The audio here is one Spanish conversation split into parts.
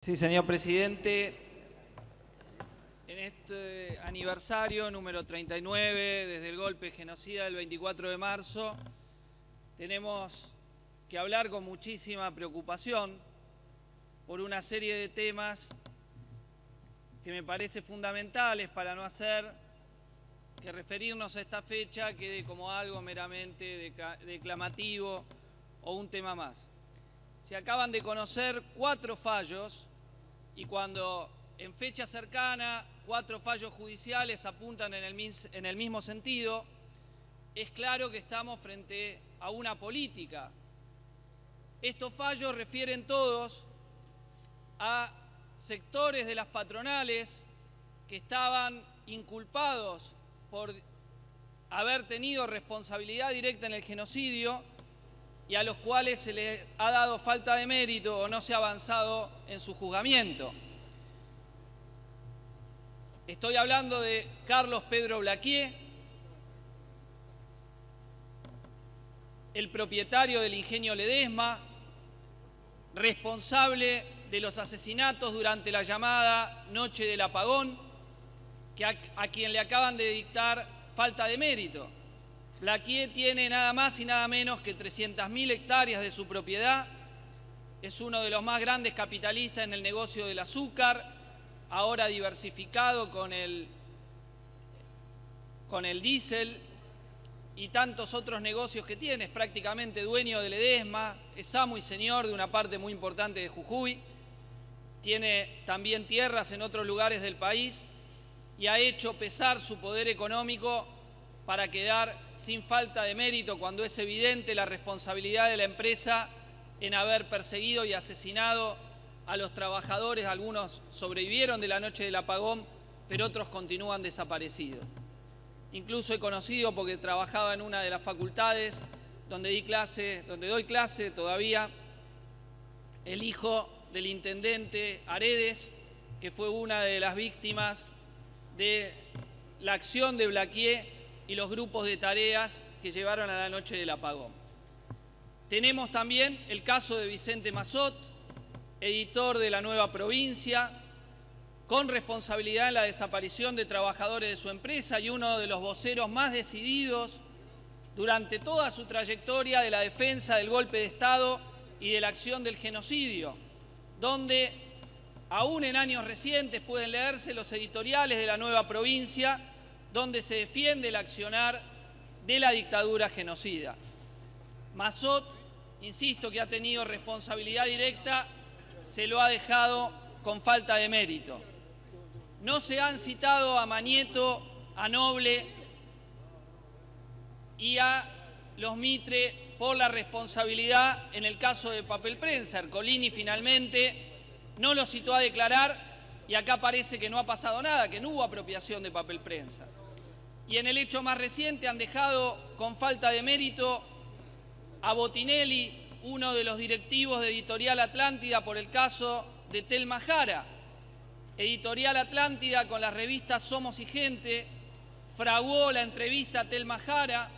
Sí, señor presidente. En este aniversario número 39 desde el golpe genocida del 24 de marzo, tenemos que hablar con muchísima preocupación por una serie de temas que me parece fundamentales para no hacer que referirnos a esta fecha quede como algo meramente declamativo o un tema más. Se acaban de conocer 4 fallos y cuando en fecha cercana 4 fallos judiciales apuntan en el mismo sentido, es claro que estamos frente a una política. Estos fallos refieren todos a sectores de las patronales que estaban inculpados por haber tenido responsabilidad directa en el genocidio y a los cuales se les ha dado falta de mérito o no se ha avanzado en su juzgamiento. Estoy hablando de Carlos Pedro Blaquier, el propietario del Ingenio Ledesma, responsable de los asesinatos durante la llamada Noche del Apagón, a quien le acaban de dictar falta de mérito. Blaquier tiene nada más y nada menos que 300.000 hectáreas de su propiedad, es uno de los más grandes capitalistas en el negocio del azúcar, ahora diversificado con el diésel y tantos otros negocios que tiene. Es prácticamente dueño de Ledesma, es amo y señor de una parte muy importante de Jujuy, tiene también tierras en otros lugares del país y ha hecho pesar su poder económico para quedar sin falta de mérito cuando es evidente la responsabilidad de la empresa en haber perseguido y asesinado a los trabajadores. Algunos sobrevivieron de la noche del apagón, pero otros continúan desaparecidos. Incluso he conocido, porque trabajaba en una de las facultades donde doy clase todavía, el hijo del intendente Aredes, que fue una de las víctimas de la acción de Blaquier y los grupos de tareas que llevaron a la noche del apagón. Tenemos también el caso de Vicente Massot, editor de La Nueva Provincia, con responsabilidad en la desaparición de trabajadores de su empresa y uno de los voceros más decididos durante toda su trayectoria de la defensa del golpe de Estado y de la acción del genocidio, donde aún en años recientes pueden leerse los editoriales de La Nueva Provincia, donde se defiende el accionar de la dictadura genocida. Massot, insisto, que ha tenido responsabilidad directa, se lo ha dejado con falta de mérito. No se han citado a Manieto, a Noble y a los Mitre por la responsabilidad en el caso de Papel Prensa. Ercolini finalmente no lo citó a declarar y acá parece que no ha pasado nada, que no hubo apropiación de Papel Prensa. Y en el hecho más reciente han dejado con falta de mérito a Botinelli, uno de los directivos de Editorial Atlántida, por el caso de Telma Jara. Editorial Atlántida, con las revistas Somos y Gente, fraguó la entrevista a Telma Jara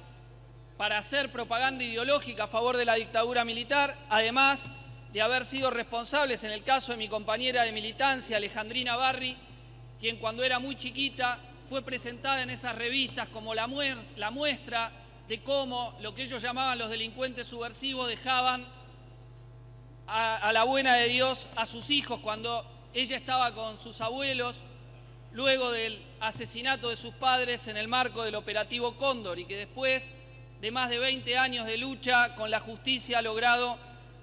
para hacer propaganda ideológica a favor de la dictadura militar, además de haber sido responsables en el caso de mi compañera de militancia, Alejandrina Barri, quien cuando era muy chiquita fue presentada en esas revistas como la muestra de cómo lo que ellos llamaban los delincuentes subversivos dejaban a la buena de Dios a sus hijos cuando ella estaba con sus abuelos luego del asesinato de sus padres en el marco del operativo Cóndor, y que después de más de 20 años de lucha con la justicia ha logrado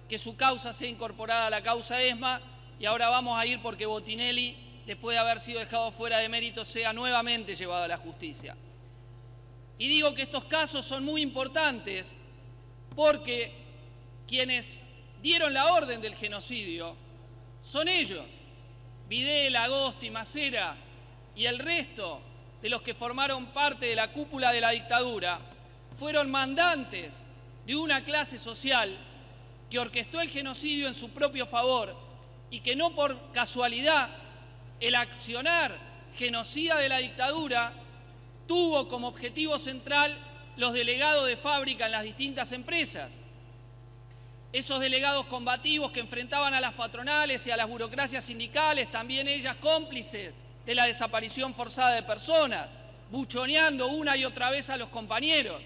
que su causa sea incorporada a la causa ESMA, y ahora vamos a ir porque Botinelli, después de haber sido dejado fuera de mérito, sea nuevamente llevado a la justicia. Y digo que estos casos son muy importantes porque quienes dieron la orden del genocidio son ellos, Videla, Agosti, Macera y el resto de los que formaron parte de la cúpula de la dictadura, fueron mandantes de una clase social que orquestó el genocidio en su propio favor y que no por casualidad el accionar genocida de la dictadura tuvo como objetivo central los delegados de fábrica en las distintas empresas. Esos delegados combativos que enfrentaban a las patronales y a las burocracias sindicales, también ellas cómplices de la desaparición forzada de personas, buchoneando una y otra vez a los compañeros.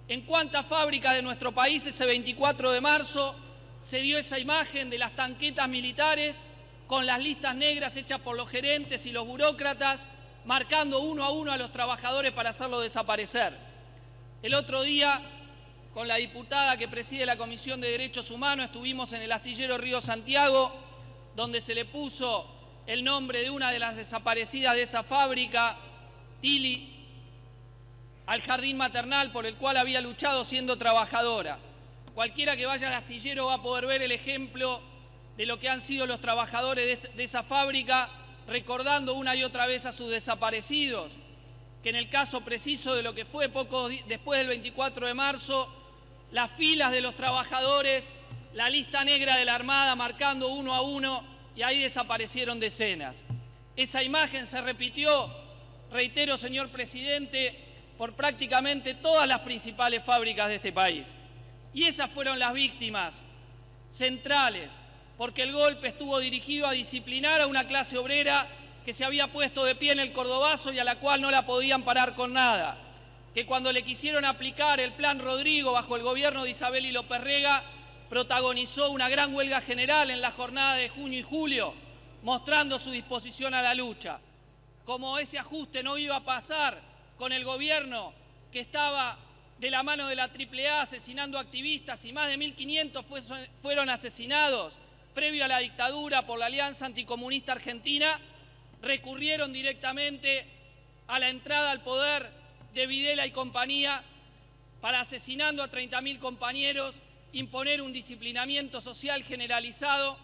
¿En cuántas fábricas de nuestro país ese 24 de marzo se dio esa imagen de las tanquetas militares con las listas negras hechas por los gerentes y los burócratas, marcando uno a uno a los trabajadores para hacerlos desaparecer? El otro día, con la diputada que preside la Comisión de Derechos Humanos, estuvimos en el astillero Río Santiago, donde se le puso el nombre de una de las desaparecidas de esa fábrica, Tili, al jardín maternal por el cual había luchado siendo trabajadora. Cualquiera que vaya al astillero va a poder ver el ejemplo de lo que han sido los trabajadores de esa fábrica, recordando una y otra vez a sus desaparecidos, que en el caso preciso de lo que fue poco después del 24 de marzo, las filas de los trabajadores, la lista negra de la Armada marcando uno a uno, y ahí desaparecieron decenas. Esa imagen se repitió, reitero, señor presidente, por prácticamente todas las principales fábricas de este país. Y esas fueron las víctimas centrales, porque el golpe estuvo dirigido a disciplinar a una clase obrera que se había puesto de pie en el Cordobazo y a la cual no la podían parar con nada, que cuando le quisieron aplicar el Plan Rodrigo bajo el gobierno de Isabel y López Rega, protagonizó una gran huelga general en la jornada de junio y julio, mostrando su disposición a la lucha. Como ese ajuste no iba a pasar con el gobierno que estaba de la mano de la AAA asesinando activistas, y más de 1.500 fueron asesinados previo a la dictadura por la Alianza Anticomunista Argentina, recurrieron directamente a la entrada al poder de Videla y compañía para, asesinando a 30.000 compañeros, imponer un disciplinamiento social generalizado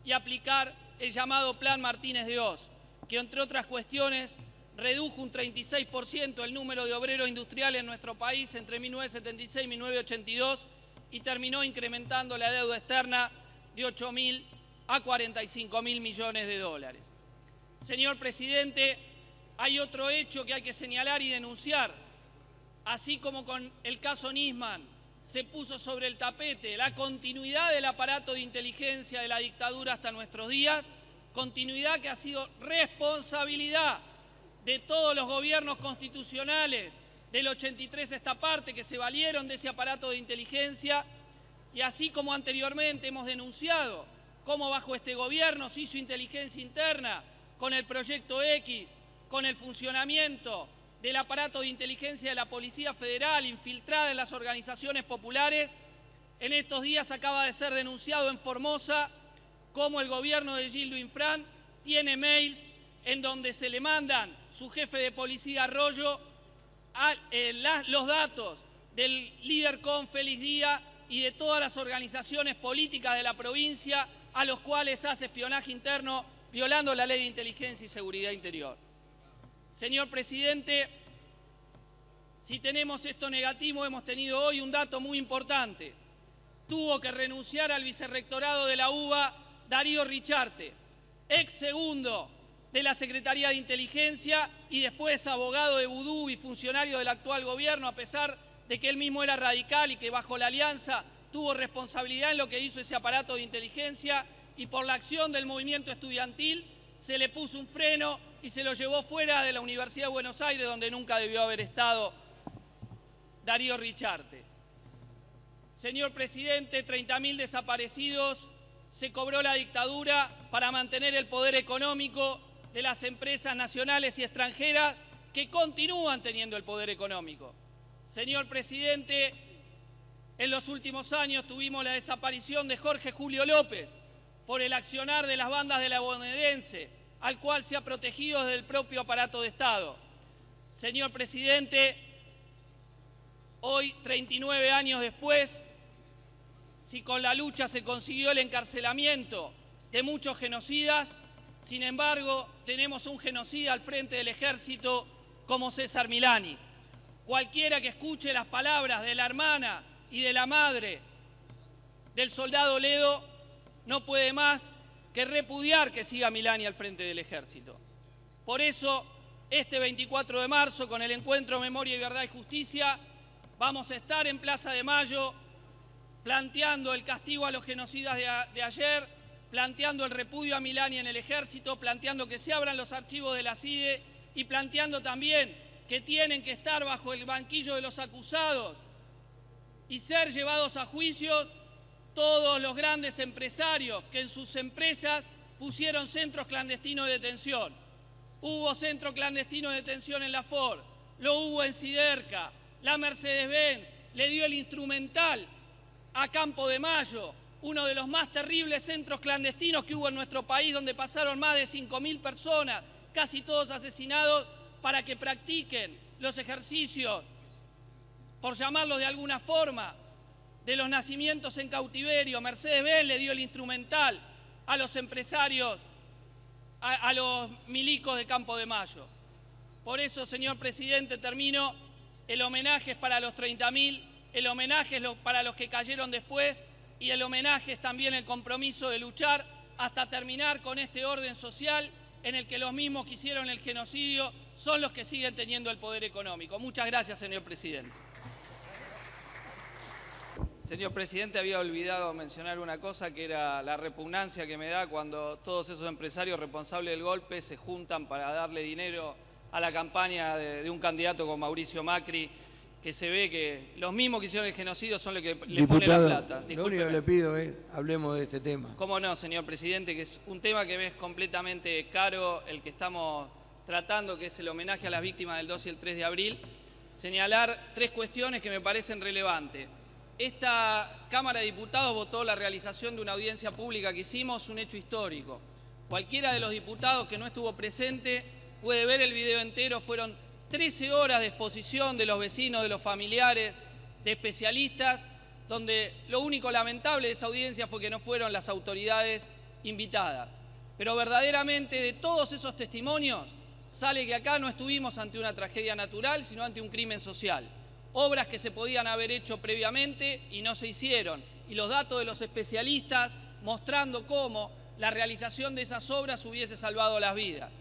y aplicar el llamado Plan Martínez de Oz, que entre otras cuestiones redujo un 36% el número de obreros industriales en nuestro país entre 1976 y 1982 y terminó incrementando la deuda externa de 8.000 a 45.000 millones de dólares. Señor presidente, hay otro hecho que hay que señalar y denunciar. Así como con el caso Nisman se puso sobre el tapete la continuidad del aparato de inteligencia de la dictadura hasta nuestros días, continuidad que ha sido responsabilidad de todos los gobiernos constitucionales del 83 a esta parte que se valieron de ese aparato de inteligencia, y así como anteriormente hemos denunciado cómo bajo este gobierno se hizo inteligencia interna con el Proyecto X, con el funcionamiento del aparato de inteligencia de la Policía Federal infiltrada en las organizaciones populares, en estos días acaba de ser denunciado en Formosa cómo el gobierno de Gildo Infran tiene mails en donde se le mandan su jefe de policía Arroyo los datos del líder CON Félix Díaz y de todas las organizaciones políticas de la provincia a los cuales hace espionaje interno violando la Ley de Inteligencia y Seguridad Interior. Señor presidente, si tenemos esto negativo, hemos tenido hoy un dato muy importante. Tuvo que renunciar al vicerrectorado de la UBA Darío Richarte, ex segundo de la Secretaría de Inteligencia y después abogado de vudú y funcionario del actual gobierno, a pesar de que él mismo era radical y que bajo la alianza tuvo responsabilidad en lo que hizo ese aparato de inteligencia, y por la acción del movimiento estudiantil se le puso un freno y se lo llevó fuera de la Universidad de Buenos Aires, donde nunca debió haber estado Darío Richarte. Señor presidente, 30.000 desaparecidos, se cobró la dictadura para mantener el poder económico de las empresas nacionales y extranjeras que continúan teniendo el poder económico. Señor presidente, en los últimos años tuvimos la desaparición de Jorge Julio López por el accionar de las bandas de la bonaerense, al cual se ha protegido desde el propio aparato de Estado. Señor presidente, hoy, 39 años después, si con la lucha se consiguió el encarcelamiento de muchos genocidas, sin embargo, tenemos un genocida al frente del ejército como César Milani. Cualquiera que escuche las palabras de la hermana y de la madre del soldado Ledo no puede más que repudiar que siga Milani al frente del ejército. Por eso, este 24 de marzo, con el encuentro Memoria y Verdad y Justicia, vamos a estar en Plaza de Mayo planteando el castigo a los genocidas de ayer, planteando el repudio a Milani en el Ejército, planteando que se abran los archivos de la CIDE y planteando también que tienen que estar bajo el banquillo de los acusados y ser llevados a juicios todos los grandes empresarios que en sus empresas pusieron centros clandestinos de detención. Hubo centro clandestino de detención en la Ford, lo hubo en Siderca, la Mercedes-Benz le dio el instrumental a Campo de Mayo, uno de los más terribles centros clandestinos que hubo en nuestro país, donde pasaron más de 5.000 personas, casi todos asesinados, para que practiquen los ejercicios, por llamarlos de alguna forma, de los nacimientos en cautiverio. Mercedes-Benz le dio el instrumental a los empresarios, a los milicos de Campo de Mayo. Por eso, señor presidente, termino, el homenaje es para los 30.000, el homenaje es para los que cayeron después y el homenaje es también el compromiso de luchar hasta terminar con este orden social en el que los mismos que hicieron el genocidio son los que siguen teniendo el poder económico. Muchas gracias, señor presidente. Señor presidente, había olvidado mencionar una cosa, que era la repugnancia que me da cuando todos esos empresarios responsables del golpe se juntan para darle dinero a la campaña de un candidato como Mauricio Macri, que se ve que los mismos que hicieron el genocidio son los que le ponen la plata. Discúlpeme. Lo único que le pido es, hablemos de este tema. Cómo no, señor presidente, que es un tema que me es completamente caro, el que estamos tratando, que es el homenaje a las víctimas del 2 y el 3 de abril. Señalar 3 cuestiones que me parecen relevantes. Esta Cámara de Diputados votó la realización de una audiencia pública que hicimos, un hecho histórico. Cualquiera de los diputados que no estuvo presente puede ver el video entero. Fueron 13 horas de exposición de los vecinos, de los familiares, de especialistas, donde lo único lamentable de esa audiencia fue que no fueron las autoridades invitadas. Pero verdaderamente de todos esos testimonios sale que acá no estuvimos ante una tragedia natural, sino ante un crimen social. Obras que se podían haber hecho previamente y no se hicieron. Y los datos de los especialistas mostrando cómo la realización de esas obras hubiese salvado las vidas.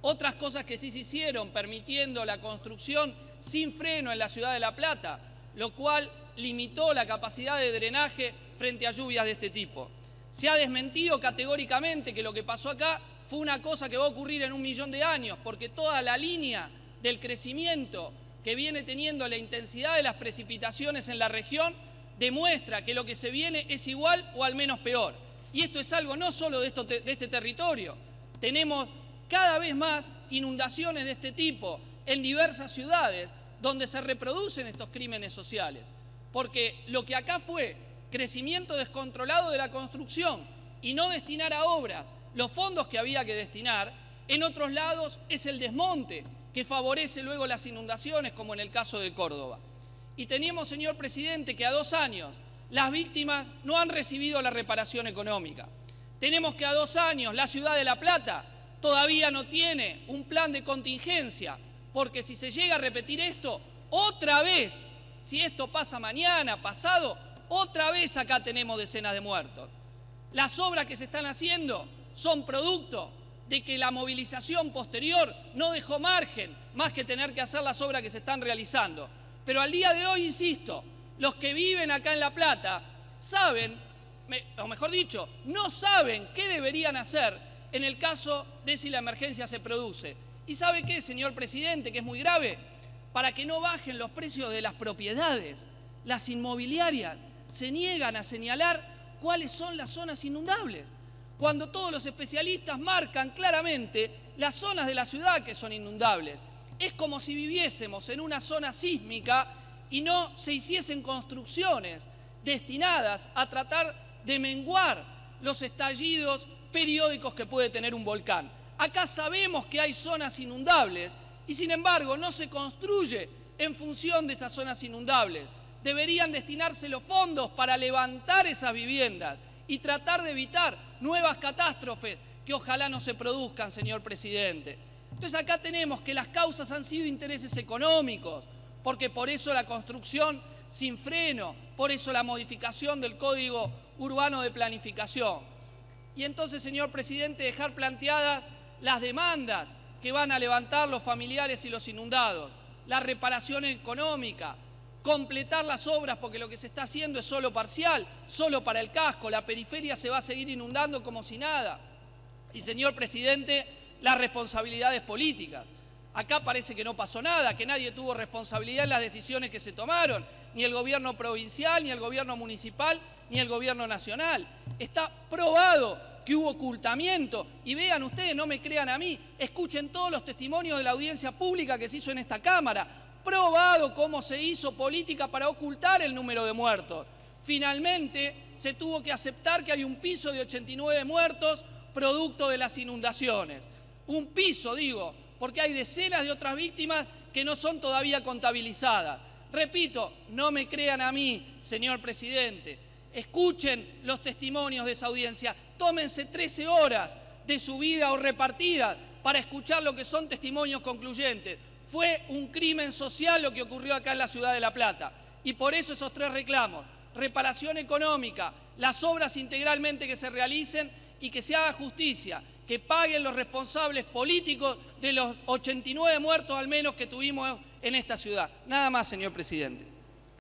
Otras cosas que sí se hicieron, permitiendo la construcción sin freno en la ciudad de La Plata, lo cual limitó la capacidad de drenaje frente a lluvias de este tipo. Se ha desmentido categóricamente que lo que pasó acá fue una cosa que va a ocurrir en 1 millón de años, porque toda la línea del crecimiento que viene teniendo la intensidad de las precipitaciones en la región demuestra que lo que se viene es igual o al menos peor. Y esto es algo no solo de este territorio. Tenemos cada vez más inundaciones de este tipo en diversas ciudades donde se reproducen estos crímenes sociales. Porque lo que acá fue crecimiento descontrolado de la construcción y no destinar a obras los fondos que había que destinar, en otros lados es el desmonte que favorece luego las inundaciones, como en el caso de Córdoba. Y teníamos, señor presidente, que a 2 años las víctimas no han recibido la reparación económica. Tenemos que a 2 años la ciudad de La Plata todavía no tiene un plan de contingencia, porque si se llega a repetir esto, otra vez, si esto pasa mañana, pasado, otra vez acá tenemos decenas de muertos. Las obras que se están haciendo son producto de que la movilización posterior no dejó margen más que tener que hacer las obras que se están realizando. Pero al día de hoy, insisto, los que viven acá en La Plata saben, o mejor dicho, no saben qué deberían hacer en el caso de si la emergencia se produce. ¿Y sabe qué, señor presidente, que es muy grave? Para que no bajen los precios de las propiedades, las inmobiliarias se niegan a señalar cuáles son las zonas inundables, cuando todos los especialistas marcan claramente las zonas de la ciudad que son inundables. Es como si viviésemos en una zona sísmica y no se hiciesen construcciones destinadas a tratar de menguar los estallidos periódicos que puede tener un volcán. Acá sabemos que hay zonas inundables y sin embargo no se construye en función de esas zonas inundables. Deberían destinarse los fondos para levantar esas viviendas y tratar de evitar nuevas catástrofes que ojalá no se produzcan, señor presidente. Entonces acá tenemos que las causas han sido intereses económicos, porque por eso la construcción sin freno, por eso la modificación del Código Urbano de Planificación. Y entonces, señor presidente, dejar planteadas las demandas que van a levantar los familiares y los inundados, la reparación económica, completar las obras porque lo que se está haciendo es solo parcial, solo para el casco, la periferia se va a seguir inundando como si nada. Y señor presidente, las responsabilidades políticas. Acá parece que no pasó nada, que nadie tuvo responsabilidad en las decisiones que se tomaron, ni el gobierno provincial, ni el gobierno municipal, ni el gobierno nacional. Está probado que hubo ocultamiento. Y vean ustedes, no me crean a mí, escuchen todos los testimonios de la audiencia pública que se hizo en esta Cámara. Probado cómo se hizo política para ocultar el número de muertos. Finalmente se tuvo que aceptar que hay un piso de 89 muertos producto de las inundaciones. Un piso, digo, porque hay decenas de otras víctimas que no son todavía contabilizadas. Repito, no me crean a mí, señor presidente. Escuchen los testimonios de esa audiencia. Tómense 13 horas de su vida o repartidas para escuchar lo que son testimonios concluyentes. Fue un crimen social lo que ocurrió acá en la ciudad de La Plata. Y por eso esos 3 reclamos. Reparación económica, las obras integralmente que se realicen y que se haga justicia, que paguen los responsables políticos de los 89 muertos al menos que tuvimos en esta ciudad. Nada más, señor presidente.